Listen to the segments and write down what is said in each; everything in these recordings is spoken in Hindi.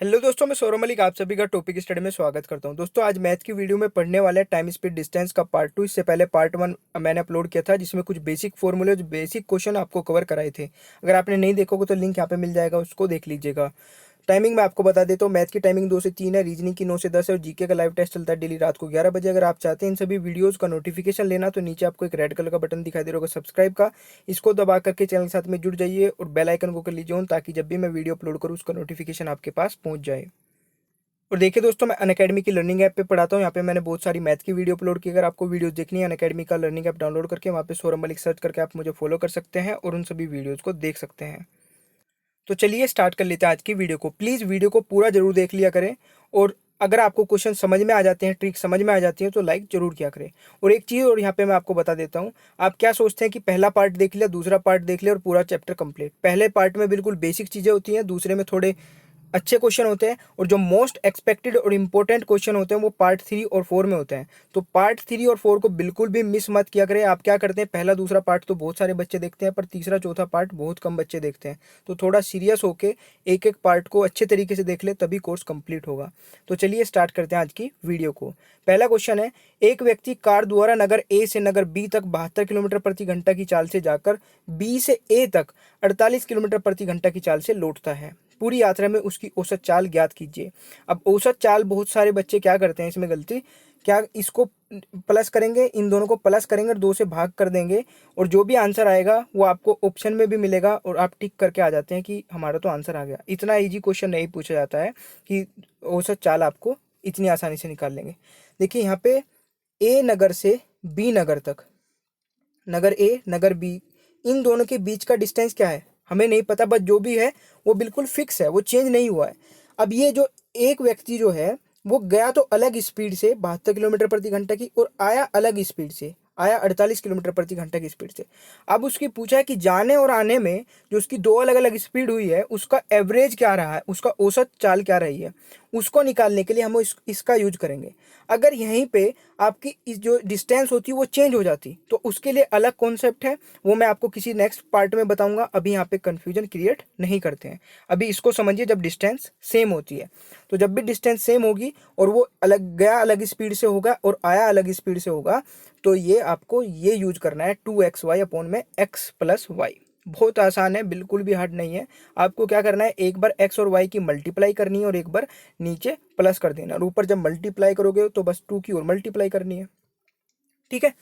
हेलो दोस्तों, मैं सौरभ मलिक आप सभी का टॉपिक स्टडी में स्वागत करता हूं। दोस्तों, आज मैथ की वीडियो में पढ़ने वाले हैं टाइम स्पीड डिस्टेंस का पार्ट 2। इससे पहले पार्ट 1 मैंने अपलोड किया था जिसमें कुछ बेसिक फॉर्मूले बेसिक क्वेश्चन आपको कवर कराए थे। अगर आपने नहीं देखोगे तो लिंक यहाँ पे मिल जाएगा, उसको देख लीजिएगा। टाइमिंग मैं आपको बता देता हूँ। मैथ की टाइमिंग 2 से 3 है, रीजनिंग की 9 से 10 है और जीके का लाइव टेस्ट चलता है डेली रात को 11 बजे। अगर आप चाहते हैं इन सभी वीडियोस का नोटिफिकेशन लेना तो नीचे आपको एक रेड कलर का बटन दिखाई दे रहा होगा सब्सक्राइब का, इसको दबा करके चैनल के साथ में जुड़ जाइए और बेल आइकन को कर लीजिए ऑन, ताकि जब भी मैं वीडियो अपलोड करूँ उसका नोटिफिकेशन आपके पास पहुंच जाए। और देखिए दोस्तों, मैं अनअकैडमी की लर्निंग ऐप पे पढ़ाता हूँ। यहाँ पे मैंने बहुत सारी मैथ की वीडियो अपलोड की। अगर आपको वीडियोस देखनी है अनअकैडमी का लर्निंग ऐप डाउनलोड करके वहाँ पे सौरभ मलिक सर्च करके आप मुझे फॉलो कर सकते हैं और उन सभी वीडियोज़ को देख सकते हैं। तो चलिए स्टार्ट कर लेते हैं आज की वीडियो को। प्लीज़ वीडियो को पूरा जरूर देख लिया करें और अगर आपको क्वेश्चन समझ में आ जाते हैं, ट्रिक समझ में आ जाती है तो लाइक जरूर किया करें। और एक चीज़ और यहाँ पे मैं आपको बता देता हूँ, आप क्या सोचते हैं कि पहला पार्ट देख लिया, दूसरा पार्ट देख लिया और पूरा चैप्टर कंप्लीट। पहले पार्ट में बिल्कुल बेसिक चीज़ें होती हैं, दूसरे में थोड़े अच्छे क्वेश्चन होते हैं और जो मोस्ट एक्सपेक्टेड और इंपॉर्टेंट क्वेश्चन होते हैं वो पार्ट 3 और 4 में होते हैं। तो पार्ट 3 और 4 को बिल्कुल भी मिस मत किया करें। आप क्या करते हैं, पहला दूसरा पार्ट तो बहुत सारे बच्चे देखते हैं पर तीसरा चौथा पार्ट बहुत कम बच्चे देखते हैं। तो थोड़ा सीरियस होके एक एक पार्ट को अच्छे तरीके से देख ले, तभी कोर्स कंप्लीट होगा। तो चलिए स्टार्ट करते हैं आज की वीडियो को। पहला क्वेश्चन है, एक व्यक्ति कार द्वारा नगर ए से नगर बी तक 72 किलोमीटर प्रति घंटा की चाल से जाकर बी से ए तक 48 किलोमीटर प्रति घंटा की चाल से लौटता है। पूरी यात्रा में उसकी औसत चाल ज्ञात कीजिए। अब औसत चाल, बहुत सारे बच्चे क्या करते हैं इसमें गलती, क्या इसको प्लस करेंगे, इन दोनों को प्लस करेंगे और 2 से भाग कर देंगे और जो भी आंसर आएगा वो आपको ऑप्शन में भी मिलेगा और आप टिक करके आ जाते हैं कि हमारा तो आंसर आ गया। इतना इजी क्वेश्चन नहीं पूछा जाता है कि औसत चाल आपको इतनी आसानी से निकाल लेंगे। देखिए यहाँ पे ए नगर से बी नगर तक, नगर ए नगर बी, इन दोनों के बीच का डिस्टेंस क्या है हमें नहीं पता, बट जो भी है वो बिल्कुल फिक्स है, वो चेंज नहीं हुआ है। अब ये जो एक व्यक्ति जो है वो गया तो अलग स्पीड से 72 किलोमीटर प्रति घंटा की और आया अलग स्पीड से, आया 48 किलोमीटर प्रति घंटा की स्पीड से। अब उसकी पूछा है कि जाने और आने में जो उसकी दो अलग अलग स्पीड हुई है उसका एवरेज क्या रहा है, उसका औसत चाल क्या रही है, उसको निकालने के लिए हम इसका यूज करेंगे। अगर यहीं पे आपकी इस जो डिस्टेंस होती है वो चेंज हो जाती तो उसके लिए अलग कॉन्सेप्ट है, वो मैं आपको किसी नेक्स्ट पार्ट में बताऊंगा। अभी यहाँ पे कंफ्यूजन क्रिएट नहीं करते हैं, अभी इसको समझिए। जब डिस्टेंस सेम होती है तो जब भी डिस्टेंस सेम होगी और वो अलग गया अलग स्पीड से होगा और आया अलग स्पीड से होगा, तो ये आपको ये यूज करना है 2xy अपॉन में x प्लस वाई। बहुत आसान है, बिल्कुल भी हार्ड नहीं है। आपको क्या करना है, एक बार x और y की मल्टीप्लाई करनी है और एक बार नीचे प्लस कर देना, और ऊपर जब मल्टीप्लाई करोगे तो बस 2 की और मल्टीप्लाई करनी है। ठीक है,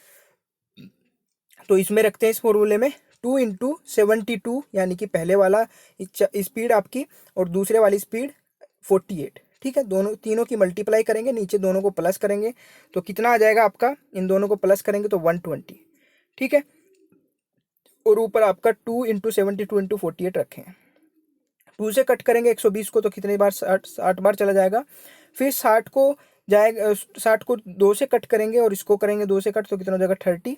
तो इसमें रखते हैं इस फॉर्मूले में 2 × 72, यानी कि पहले वाला स्पीड आपकी और दूसरे वाली स्पीड 48। ठीक है, दोनों तीनों की मल्टीप्लाई करेंगे, नीचे दोनों को प्लस करेंगे तो कितना आ जाएगा आपका, इन दोनों को प्लस करेंगे तो 120। ठीक है, और ऊपर आपका 2 × 72 × 48 रखें। 2 से कट करेंगे 120 को तो कितनी बार, 60 बार चला जाएगा। फिर 60 को जाएगा, 60 को 2 से कट करेंगे और इसको करेंगे 2 से कट तो कितना हो जाएगा 30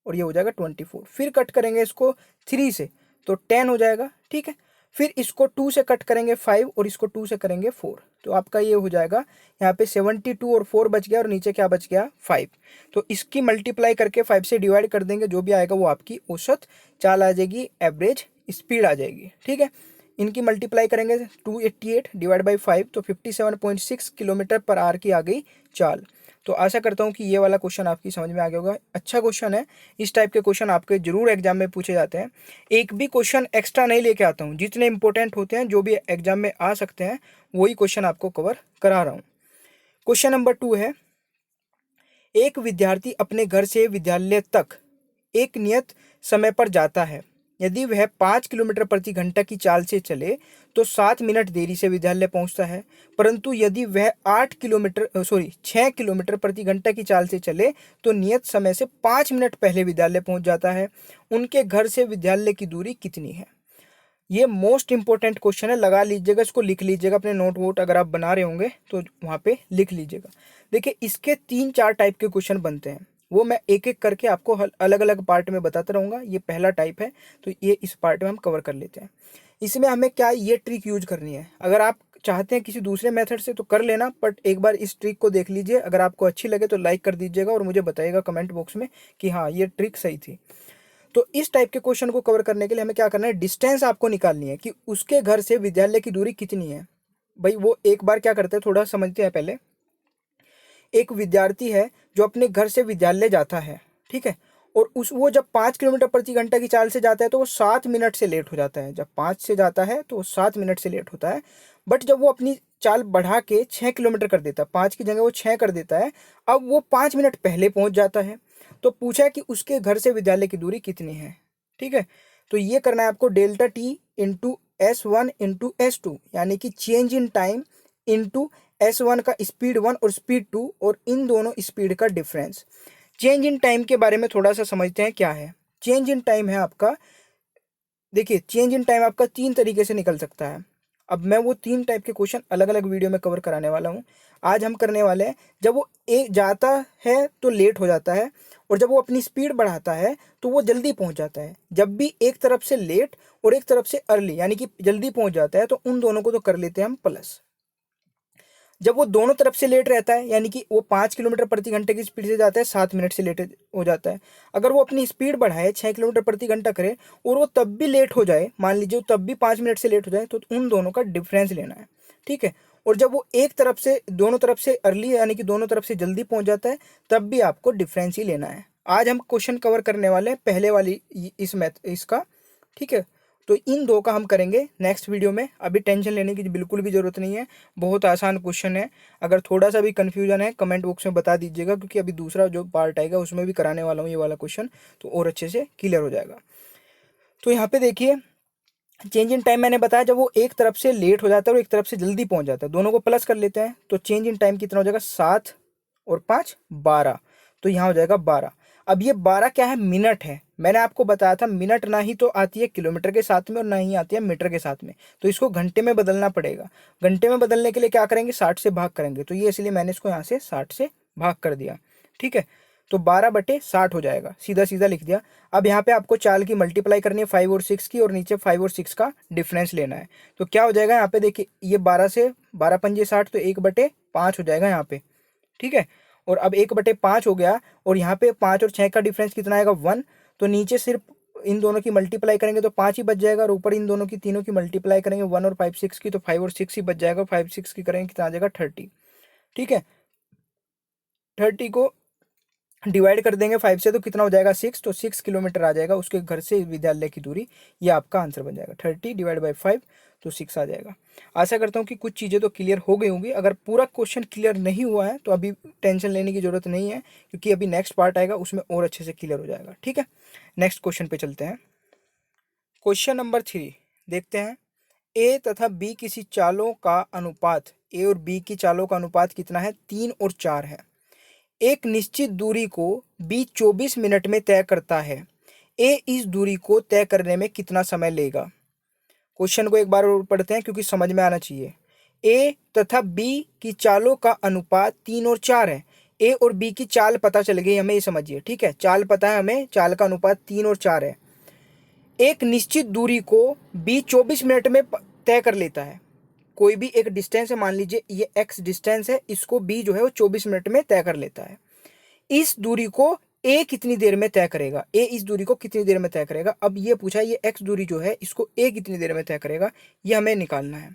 और ये हो जाएगा 24। फिर कट करेंगे इसको 3 से तो 10 हो जाएगा। ठीक है, फिर इसको 2 से कट करेंगे 5 और इसको 2 से करेंगे 4, तो आपका ये हो जाएगा यहाँ पे 72 और 4 बच गया और नीचे क्या बच गया 5। तो इसकी मल्टीप्लाई करके 5 से डिवाइड कर देंगे, जो भी आएगा वो आपकी औसत चाल आ जाएगी, एवरेज स्पीड आ जाएगी। ठीक है, इनकी मल्टीप्लाई करेंगे 288 डिवाइड बाई 5 तो 57.6 किलोमीटर पर आवर की आ गई चाल। तो आशा करता हूँ कि ये वाला क्वेश्चन आपकी समझ में आ गया होगा। अच्छा क्वेश्चन है, इस टाइप के क्वेश्चन आपके जरूर एग्जाम में पूछे जाते हैं। एक भी क्वेश्चन एक्स्ट्रा नहीं लेके आता हूँ, जितने इंपॉर्टेंट होते हैं जो भी एग्जाम में आ सकते हैं वही क्वेश्चन आपको कवर करा रहा हूँ। क्वेश्चन नंबर 2 है, एक विद्यार्थी अपने घर से विद्यालय तक एक नियत समय पर जाता है। यदि वह 5 किलोमीटर प्रति घंटा की चाल से चले तो 7 मिनट देरी से विद्यालय पहुंचता है। परंतु यदि वह 6 किलोमीटर प्रति घंटा की चाल से चले तो नियत समय से 5 मिनट पहले विद्यालय पहुंच जाता है। उनके घर से विद्यालय की दूरी कितनी है? ये मोस्ट इंपॉर्टेंट क्वेश्चन है, लगा लीजिएगा, इसको लिख लीजिएगा अपने नोट वोट, अगर आप बना रहे होंगे तो वहाँ पे लिख लीजिएगा। देखिए इसके 3-4 टाइप के क्वेश्चन बनते हैं, वो मैं एक एक करके आपको अलग अलग पार्ट में बताता रहूँगा। ये पहला टाइप है तो ये इस पार्ट में हम कवर कर लेते हैं। इसमें हमें क्या ये ट्रिक यूज करनी है, अगर आप चाहते हैं किसी दूसरे मेथड से तो कर लेना, बट एक बार इस ट्रिक को देख लीजिए। अगर आपको अच्छी लगे तो लाइक कर दीजिएगा और मुझे बताइएगा कमेंट बॉक्स में कि हाँ ये ट्रिक सही थी। तो इस टाइप के क्वेश्चन को कवर करने के लिए हमें क्या करना है, डिस्टेंस आपको निकालनी है कि उसके घर से विद्यालय की दूरी कितनी है। भाई वो एक बार क्या करते हैं, थोड़ा समझते हैं पहले। एक विद्यार्थी है जो अपने घर से विद्यालय जाता है, ठीक है, और उस वो जब 5 किलोमीटर प्रति घंटा की चाल से जाता है तो वो 7 मिनट से लेट हो जाता है। जब 5 से जाता है तो वो 7 मिनट से लेट होता है। बट जब वो अपनी चाल बढ़ा के 6 किलोमीटर कर देता है, 5 की जगह वो 6 कर देता है, अब वो 5 मिनट पहले पहुंच जाता है। तो पूछा है कि उसके घर से विद्यालय की दूरी कितनी है, ठीक है। तो ये करना है आपको, delta T into S1 into S2, यानी कि change in time into S1 का स्पीड 1 और स्पीड 2, और इन दोनों स्पीड का डिफरेंस। चेंज इन टाइम के बारे में थोड़ा सा समझते हैं क्या है। चेंज इन टाइम है आपका, देखिए चेंज इन टाइम आपका 3 तरीके से निकल सकता है। अब मैं वो 3 टाइप के क्वेश्चन अलग अलग वीडियो में कवर कराने वाला हूँ। आज हम करने वाले हैं, जब वो एक जाता है तो लेट हो जाता है, और जब वो अपनी स्पीड बढ़ाता है तो वो जल्दी पहुंच जाता है। जब भी एक तरफ से लेट और एक तरफ से अर्ली यानी कि जल्दी पहुंच जाता है, तो उन दोनों को तो कर लेते हैं हम प्लस। जब वो दोनों तरफ से लेट रहता है, यानी कि वो 5 किलोमीटर प्रति घंटे की स्पीड से जाता है, 7 मिनट से लेट हो जाता है। अगर वो अपनी स्पीड बढ़ाए 6 किलोमीटर प्रति घंटा करे और वो तब भी लेट हो जाए, मान लीजिए तब भी 5 मिनट से लेट हो जाए, तो उन दोनों का डिफरेंस लेना है, ठीक है। और जब वो एक तरफ से दोनों तरफ से अर्ली यानी कि दोनों तरफ से जल्दी पहुंच जाता है, तब भी आपको डिफरेंस ही लेना है। आज हम क्वेश्चन कवर करने वाले हैं पहले वाली इस मैथ इसका, ठीक है। तो इन दो का हम करेंगे नेक्स्ट वीडियो में। अभी टेंशन लेने की बिल्कुल भी ज़रूरत नहीं है, बहुत आसान क्वेश्चन है। अगर थोड़ा सा भी कन्फ्यूजन है कमेंट बॉक्स में बता दीजिएगा, क्योंकि अभी दूसरा जो पार्ट आएगा उसमें भी कराने वाला हूँ ये वाला क्वेश्चन, तो और अच्छे से क्लियर हो जाएगा। तो यहाँ पे देखिए, चेंज इन टाइम मैंने बताया, जब वो एक तरफ से लेट हो जाता है और एक तरफ से जल्दी पहुंच जाता है, दोनों को प्लस कर लेते हैं, तो चेंज इन टाइम कितना हो जाएगा, 7 और 5 12, तो यहाँ हो जाएगा 12। अब ये 12 क्या है, मिनट है। मैंने आपको बताया था मिनट ना ही तो आती है किलोमीटर के साथ में और ना ही आती है मीटर के साथ में, तो इसको घंटे में बदलना पड़ेगा। घंटे में बदलने के लिए क्या करेंगे, 60 से भाग करेंगे, तो ये इसलिए मैंने इसको यहाँ से 60 से भाग कर दिया, ठीक है। तो 12/60 हो जाएगा, सीधा सीधा लिख दिया। अब यहाँ पे आपको चाल की मल्टीप्लाई करनी है 5 और 6 की, और नीचे 5 और 6 का डिफरेंस लेना है। तो क्या हो जाएगा यहाँ पे, देखिए ये 12 से 12 पंजे 60, तो 1/5 हो जाएगा यहाँ पे, ठीक है। और अब 1/5 हो गया, और यहाँ पे 5 और 6 का डिफरेंस कितना आएगा, 1। तो नीचे सिर्फ इन दोनों की मल्टीप्लाई करेंगे तो 5 ही बच जाएगा, और ऊपर इन दोनों की तीनों की मल्टीप्लाई करेंगे 1 और 5 6 की, तो 5 और 6 ही बच जाएगा। 5 6 की करेंगे कितना आ जाएगा, 30, ठीक है। 30 को डिवाइड कर देंगे 5 से तो कितना हो जाएगा, 6, तो 6 किलोमीटर आ जाएगा उसके घर से विद्यालय की दूरी। ये आपका आंसर बन जाएगा, 30/5, तो 6 आ जाएगा। आशा करता हूँ कि कुछ चीज़ें तो क्लियर हो गई होंगी। अगर पूरा क्वेश्चन क्लियर नहीं हुआ है तो अभी टेंशन लेने की ज़रूरत नहीं है, क्योंकि अभी नेक्स्ट पार्ट आएगा उसमें और अच्छे से क्लियर हो जाएगा, ठीक है। नेक्स्ट क्वेश्चन पे चलते हैं। क्वेश्चन नंबर 3 देखते हैं। ए तथा बी किसी चालों का अनुपात, ए और बी की चालों का अनुपात कितना है, 3 और 4 है। एक निश्चित दूरी को बी 24 मिनट में तय करता है। ए इस दूरी को तय करने में कितना समय लेगा। क्वेश्चन को एक बार और पढ़ते हैं क्योंकि समझ में आना चाहिए। ए तथा बी की चालों का अनुपात 3 और 4 है। ए और बी की चाल पता चल गई हमें, ये समझिए, ठीक है। चाल पता है हमें, चाल का अनुपात 3 और 4 है। एक निश्चित दूरी को बी 24 मिनट में तय कर लेता है। कोई भी एक डिस्टेंस है, मान लीजिए ये एक्स डिस्टेंस है, इसको बी जो है वो 24 मिनट में तय कर लेता है। इस दूरी को ए कितनी देर में तय करेगा, ए इस दूरी को कितनी देर में तय करेगा। अब ये पूछा है, ये एक्स दूरी जो है इसको ए कितनी देर में तय करेगा, ये हमें निकालना है।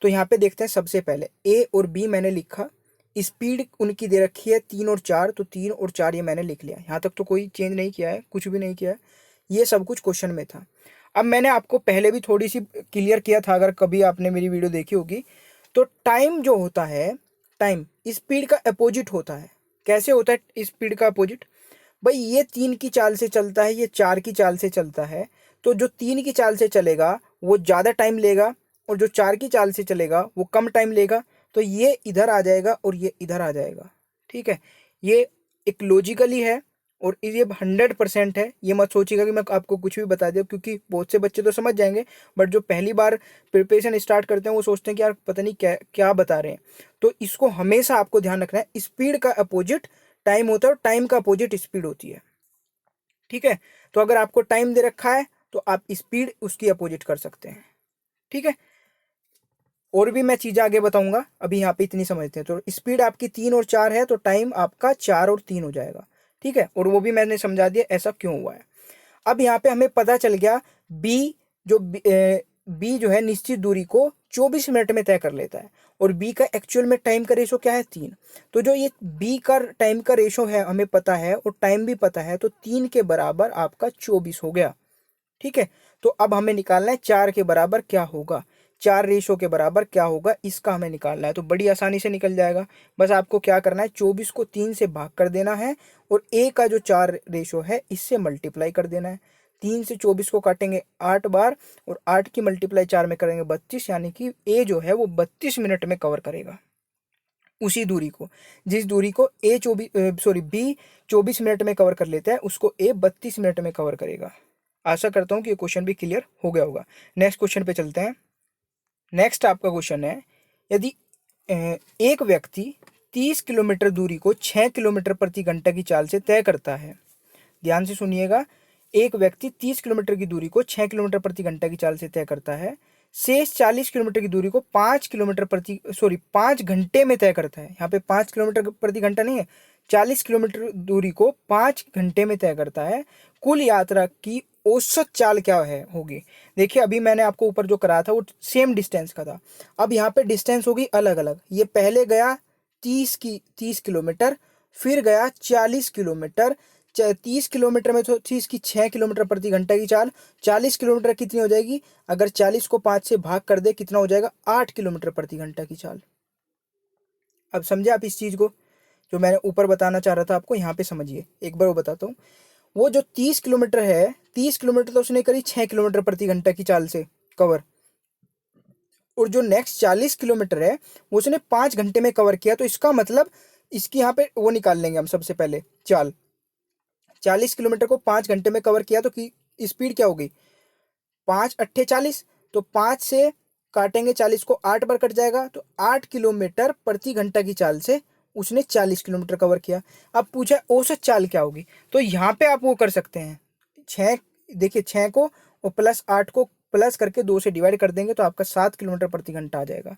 तो यहाँ पे देखते हैं, सबसे पहले ए और बी मैंने लिखा, स्पीड उनकी दे रखी है 3 और 4, तो 3 और 4 ये मैंने लिख लिया। यहाँ तक तो कोई चेंज नहीं किया है, कुछ भी नहीं किया है, ये सब कुछ क्वेश्चन में था। अब मैंने आपको पहले भी थोड़ी सी क्लियर किया था, अगर कभी आपने मेरी वीडियो देखी होगी, तो टाइम जो होता है, टाइम स्पीड का अपोजिट होता है। कैसे होता है स्पीड का अपोजिट, भाई ये 3 की चाल से चलता है, ये 4 की चाल से चलता है, तो जो 3 की चाल से चलेगा वो ज़्यादा टाइम लेगा, और जो 4 की चाल से चलेगा वो कम टाइम लेगा। तो ये इधर आ जाएगा और ये इधर आ जाएगा, ठीक है। ये एक लॉजिकली है और ये 100% है। ये मत सोचिएगा कि मैं आपको कुछ भी बता दिया, क्योंकि बहुत से बच्चे तो समझ जाएंगे, बट जो पहली बार प्रिपरेशन स्टार्ट करते हैं वो सोचते हैं कि यार पता नहीं क्या क्या बता रहे हैं। तो इसको हमेशा आपको ध्यान रखना है, स्पीड का अपोजिट टाइम होता है और टाइम का अपोजिट स्पीड होती है, ठीक है। तो अगर आपको टाइम दे रखा है तो आप स्पीड उसकी अपोजिट कर सकते हैं, ठीक है। और भी मैं चीज़ें आगे बताऊंगा, अभी यहाँ पे इतनी समझते हैं। तो स्पीड आपकी 3 और 4 है, तो टाइम आपका 4 और 3 हो जाएगा, ठीक है। और वो भी मैंने समझा दिया ऐसा क्यों हुआ है। अब यहाँ पे हमें पता चल गया बी जो बी जो है निश्चित दूरी को 24 मिनट में तय कर लेता है और बी का एक्चुअल में टाइम का रेशो क्या है 3। तो जो ये बी का टाइम का रेशो है हमें पता है और टाइम भी पता है, तो 3 के बराबर आपका 24 हो गया। ठीक है, तो अब हमें निकालना है 4 के बराबर क्या होगा, 4 रेशो के बराबर क्या होगा, इसका हमें निकालना है। तो बड़ी आसानी से निकल जाएगा। बस आपको क्या करना है, 24 को 3 से भाग कर देना है और ए का जो 4 रेशो है इससे मल्टीप्लाई कर देना है। 3 से 24 को काटेंगे 8 बार और 8 की मल्टीप्लाई 4 में करेंगे 32, यानी कि ए जो है वो 32 मिनट में कवर करेगा उसी दूरी को, जिस दूरी को बी 24 मिनट में कवर कर लेता है उसको ए 32 मिनट में कवर करेगा। आशा करता हूँ कि ये क्वेश्चन भी क्लियर हो गया होगा। नेक्स्ट क्वेश्चन पे चलते हैं। नेक्स्ट आपका क्वेश्चन है, यदि एक व्यक्ति 30 किलोमीटर दूरी को 6 किलोमीटर प्रति घंटा की चाल से तय करता है। ध्यान से सुनिएगा, एक व्यक्ति 30 किलोमीटर की दूरी को 6 किलोमीटर प्रति घंटा की चाल से तय करता है, शेष 40 किलोमीटर की दूरी को 5 घंटे में तय करता है। यहाँ पे 5 किलोमीटर प्रति घंटा नहीं है, 40 किलोमीटर दूरी को 5 घंटे में तय करता है। कुल यात्रा की औसत चाल क्या है होगी। देखिए अभी मैंने आपको ऊपर जो कराया था वो सेम डिस्टेंस का था, अब यहाँ पे डिस्टेंस होगी अलग अलग। ये पहले गया 30 किलोमीटर, फिर गया 40 किलोमीटर। 30 किलोमीटर में तो थी इसकी 6 किलोमीटर प्रति घंटा की चाल, 40 किलोमीटर कितनी हो जाएगी, अगर 40 को 5 से भाग कर दे कितना हो जाएगा, 8 किलोमीटर प्रति घंटा की चाल। अब समझे आप इस चीज को, जो मैंने ऊपर बताना चाह रहा था आपको, यहाँ पे समझिए एक बार वो बताता हूँ। वो जो 30 किलोमीटर है, 30 किलोमीटर तो उसने करी 6 किलोमीटर प्रति घंटा की चाल से कवर, और जो नेक्स्ट 40 किलोमीटर है वो उसने 5 घंटे में कवर किया। तो इसका मतलब इसकी यहाँ पे वो निकाल लेंगे हम सबसे पहले चाल। 40 किलोमीटर को 5 घंटे में कवर किया तो की स्पीड क्या हो गई, 5 अट्ठे 40, तो 5 से काटेंगे 40 को, 8 बार कट जाएगा, तो 8 किलोमीटर प्रति घंटा की चाल से उसने 40 किलोमीटर कवर किया। अब पूछा औसत चाल क्या होगी, तो यहाँ पे आप वो कर सकते हैं, 6 देखिए 6 को और प्लस 8 को प्लस करके 2 से डिवाइड कर देंगे तो आपका 7 किलोमीटर प्रति घंटा आ जाएगा।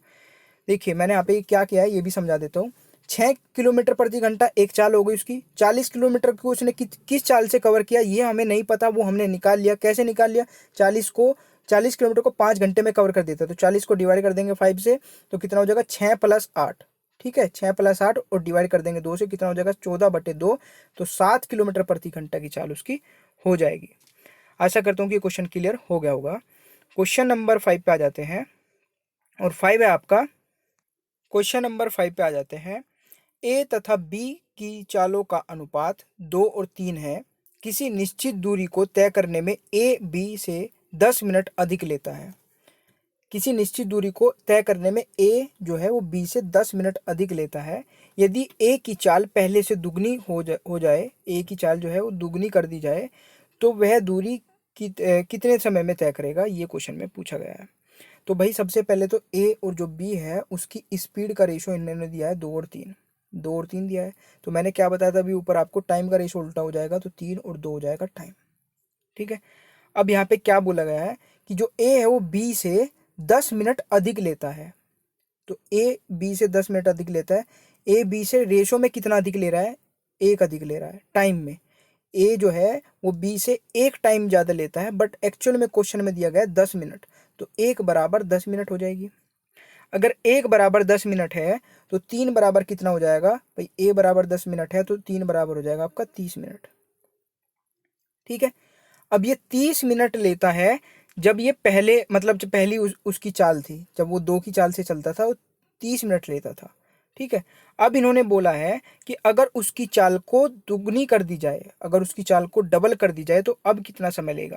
देखिए मैंने यहाँ पे क्या किया है ये भी समझा देता हूँ। 6 किलोमीटर प्रति घंटा एक चाल हो गई उसकी, 40 किलोमीटर को उसने किस चाल से कवर किया ये हमें नहीं पता, वो हमने निकाल लिया। कैसे निकाल लिया, 40 किलोमीटर को 5 घंटे में कवर कर देता है, तो 40 को डिवाइड कर देंगे 5 से तो कितना हो जाएगा 6 प्लस 8। ठीक है, 6 प्लस 8 और डिवाइड कर देंगे 2 से, कितना हो जाएगा 14/2, तो 7 किलोमीटर प्रति घंटा की चाल उसकी हो जाएगी। आशा करता हूँ कि क्वेश्चन क्लियर हो गया होगा। क्वेश्चन नंबर 5 पे आ जाते हैं, और 5 है आपका, क्वेश्चन नंबर 5 पे आ जाते हैं। ए तथा बी की चालों का अनुपात 2 और 3 है। किसी निश्चित दूरी को तय करने में ए बी से 10 मिनट अधिक लेता है। किसी निश्चित दूरी को तय करने में ए जो है वो बी से 10 मिनट अधिक लेता है। यदि ए की चाल पहले से दुगनी हो जाए, ए की चाल जो है वो दुगनी कर दी जाए, तो वह दूरी कितने समय में तय करेगा, ये क्वेश्चन में पूछा गया है। तो भाई सबसे पहले तो ए और जो बी है उसकी स्पीड का रेशो इन्होंने दिया है 2 और 3, 2 और 3 दिया है। तो मैंने क्या बताया था अभी ऊपर आपको, टाइम का रेशो उल्टा हो जाएगा, तो 3 और 2 हो जाएगा टाइम। ठीक है, अब यहाँ पे क्या बोला गया है कि जो ए है वो बी से 10 मिनट अधिक लेता है। तो ए बी से 10 मिनट अधिक लेता है। ए बी से रेशो में कितना अधिक ले रहा है, 1 अधिक ले रहा है टाइम में। ए जो है वो बी से 1 टाइम ज़्यादा लेता है, बट एक्चुअल में क्वेश्चन में दिया गया है 10 मिनट, तो 1 बराबर 10 मिनट हो जाएगी। अगर 1 बराबर 10 मिनट है तो 3 बराबर कितना हो जाएगा भाई, ए बराबर 10 मिनट है तो 3 बराबर हो जाएगा आपका 30 मिनट। ठीक है, अब ये 30 मिनट लेता है जब ये पहले, मतलब जब पहली उसकी चाल थी, जब वो 2 की चाल से चलता था वो 30 मिनट लेता था। ठीक है, अब इन्होंने बोला है कि अगर उसकी चाल को दुगनी कर दी जाए, अगर उसकी चाल को डबल कर दी जाए तो अब कितना समय लेगा।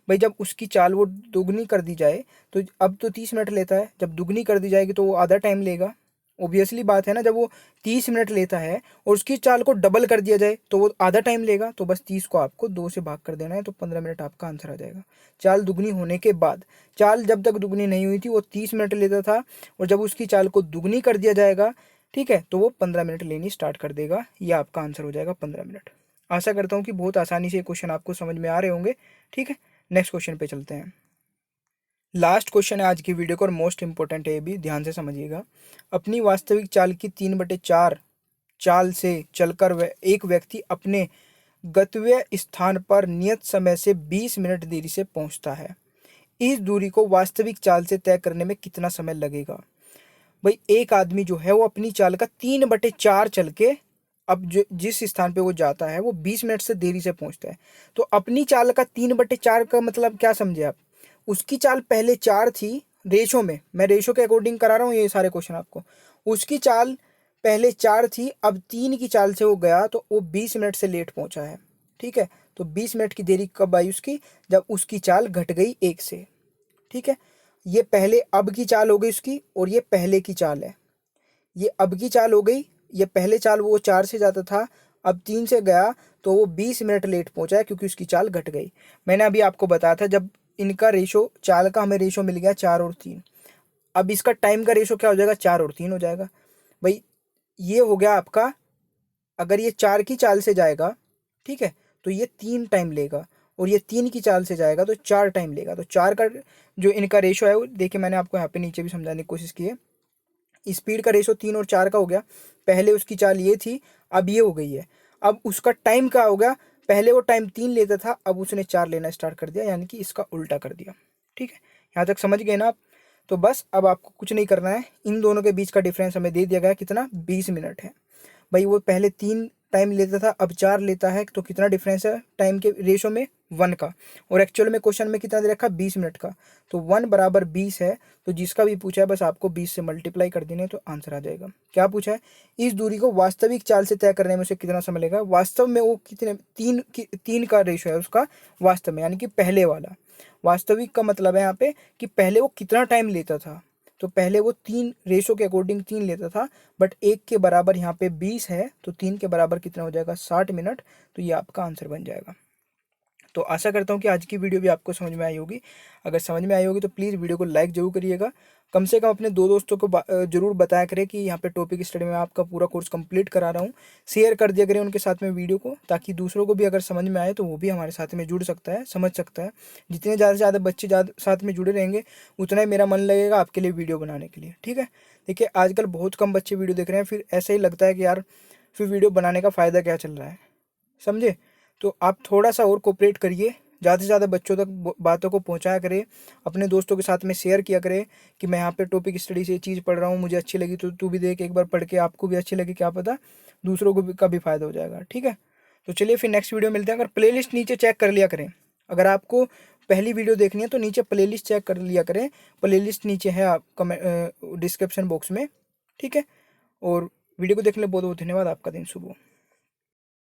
भाई जब उसकी चाल वो दुगनी कर दी जाए तो अब तो 30 मिनट लेता है, जब दुगनी कर दी जाएगी तो वो आधा टाइम लेगा। ऑब्वियसली बात है ना, जब वो 30 मिनट लेता है और उसकी चाल को डबल कर दिया जाए तो वो आधा टाइम लेगा। तो बस 30 को आपको 2 से भाग कर देना है, तो 15 मिनट आपका आंसर आ जाएगा। चाल दुगनी होने के बाद, चाल जब तक दुगनी नहीं हुई थी वो 30 मिनट लेता था, और जब उसकी चाल को दुगनी कर दिया जाएगा, ठीक है, तो वो 15 मिनट लेनी स्टार्ट कर देगा। ये आपका आंसर हो जाएगा 15 मिनट। आशा करता हूँ कि बहुत आसानी से ये क्वेश्चन आपको समझ में आ रहे होंगे। ठीक है, नेक्स्ट क्वेश्चन पे चलते हैं। लास्ट क्वेश्चन है आज की वीडियो का और मोस्ट इंपॉर्टेंट है, ये भी ध्यान से समझिएगा। अपनी वास्तविक चाल की 3/4 चाल से चलकर एक व्यक्ति अपने गंतव्य स्थान पर नियत समय से 20 मिनट देरी से पहुंचता है। इस दूरी को वास्तविक चाल से तय करने में कितना समय लगेगा। भाई एक आदमी जो है वो अपनी चाल का 3/4 चल के अब जो जिस स्थान पे वो जाता है वो 20 मिनट से देरी से पहुंचता है। तो अपनी चाल का 3/4 का मतलब क्या समझे आप। उसकी चाल पहले 4 थी, रेशो में, मैं रेशो के अकॉर्डिंग करा रहा हूँ ये सारे क्वेश्चन आपको। उसकी चाल पहले 4 थी, अब 3 की चाल से वो गया तो वो 20 मिनट से लेट पहुंचा है। ठीक है, तो 20 मिनट की देरी कब आई उसकी, जब उसकी चाल घट गई 1 से। ठीक है, ये पहले अब की चाल हो गई उसकी और ये पहले की चाल है। ये अब की चाल हो गई, ये पहले चाल वो 4 से जाता था, अब 3 से गया तो वो 20 मिनट लेट पहुंचा है क्योंकि उसकी चाल घट गई। मैंने अभी आपको बताया था जब इनका रेशो, चाल का हमें रेशो मिल गया 4 और 3, अब इसका टाइम का रेशो क्या हो जाएगा, 4 और 3 हो जाएगा। भाई ये हो गया आपका, अगर ये 4 की चाल से जाएगा, ठीक है, तो ये 3 टाइम लेगा, और ये 3 की चाल से जाएगा तो 4 टाइम लेगा। तो 4 का जो इनका रेशो है वो देखिए, मैंने आपको यहाँ पे नीचे भी समझाने की कोशिश की है। स्पीड का रेशो 3 और 4 का हो गया। पहले उसकी चाल ये थी, अब ये हो गई है। अब उसका टाइम क्या हो गया, पहले वो टाइम 3 लेता था, अब उसने 4 लेना स्टार्ट कर दिया, यानी कि इसका उल्टा कर दिया। ठीक है, यहाँ तक समझ गए ना आप। तो बस अब आपको कुछ नहीं करना है, इन दोनों के बीच का डिफरेंस हमें दे दिया गया कितना, 20 मिनट है। भाई वो पहले 3 टाइम लेता था, अब 4 लेता है, तो कितना डिफरेंस है टाइम के रेशो में, 1 का। और एक्चुअल में क्वेश्चन में कितना दे रखा, 20 मिनट का। तो 1 बराबर 20 है, तो जिसका भी पूछा है बस आपको 20 से मल्टीप्लाई कर देने तो आंसर आ जाएगा। क्या पूछा है, इस दूरी को वास्तविक चाल से तय करने में उसे कितना समय लगेगा। वास्तव में वो कितने, 3 का रेशो है उसका वास्तव में, यानी कि पहले वाला। वास्तविक का मतलब है यहाँ पे कि पहले वो कितना टाइम लेता था। तो पहले वो 3 रेशो के अकॉर्डिंग 3 लेता था, बट 1 के बराबर यहाँ पे 20 है, तो 3 के बराबर कितना हो जाएगा, 60 मिनट। तो ये आपका आंसर बन जाएगा। तो आशा करता हूँ कि आज की वीडियो भी आपको समझ में आई होगी। अगर समझ में आई होगी तो प्लीज़ वीडियो को लाइक जरूर करिएगा। कम से कम अपने 2 दोस्तों को जरूर बताया करें कि यहाँ पे टॉपिक स्टडी में आपका पूरा कोर्स कंप्लीट करा रहा हूँ। शेयर कर दिया करें उनके साथ में वीडियो को, ताकि दूसरों को भी अगर समझ में आए तो वो भी हमारे साथ में जुड़ सकता है, समझ सकता है। जितने ज़्यादा से ज़्यादा बच्चे साथ में जुड़े रहेंगे उतना ही मेरा मन लगेगा आपके लिए वीडियो बनाने के लिए। ठीक है, देखिए आजकल बहुत कम बच्चे वीडियो देख रहे हैं, फिर ऐसा ही लगता है कि यार फिर वीडियो बनाने का फ़ायदा क्या चल रहा है, समझे। तो आप थोड़ा सा और कोऑपरेट करिए, ज़्यादा से ज़्यादा बच्चों तक बातों को पहुंचाया करें, अपने दोस्तों के साथ में शेयर किया करें कि मैं यहाँ पे टॉपिक स्टडी से ये चीज़ पढ़ रहा हूँ, मुझे अच्छी लगी तो तू भी देख, एक बार पढ़ के आपको भी अच्छी लगी, क्या पता दूसरों को भी का भी फायदा हो जाएगा। ठीक है, तो चलिए फिर नेक्स्ट वीडियो मिलते हैं। अगर प्लेलिस्ट नीचे चेक कर लिया करें, अगर आपको पहली वीडियो देखनी है तो नीचे प्लेलिस्ट चेक कर लिया करें, प्लेलिस्ट नीचे है आप डिस्क्रिप्शन बॉक्स में। ठीक है, और वीडियो को देखने के लिए बहुत बहुत धन्यवाद। आपका दिन शुभ हो।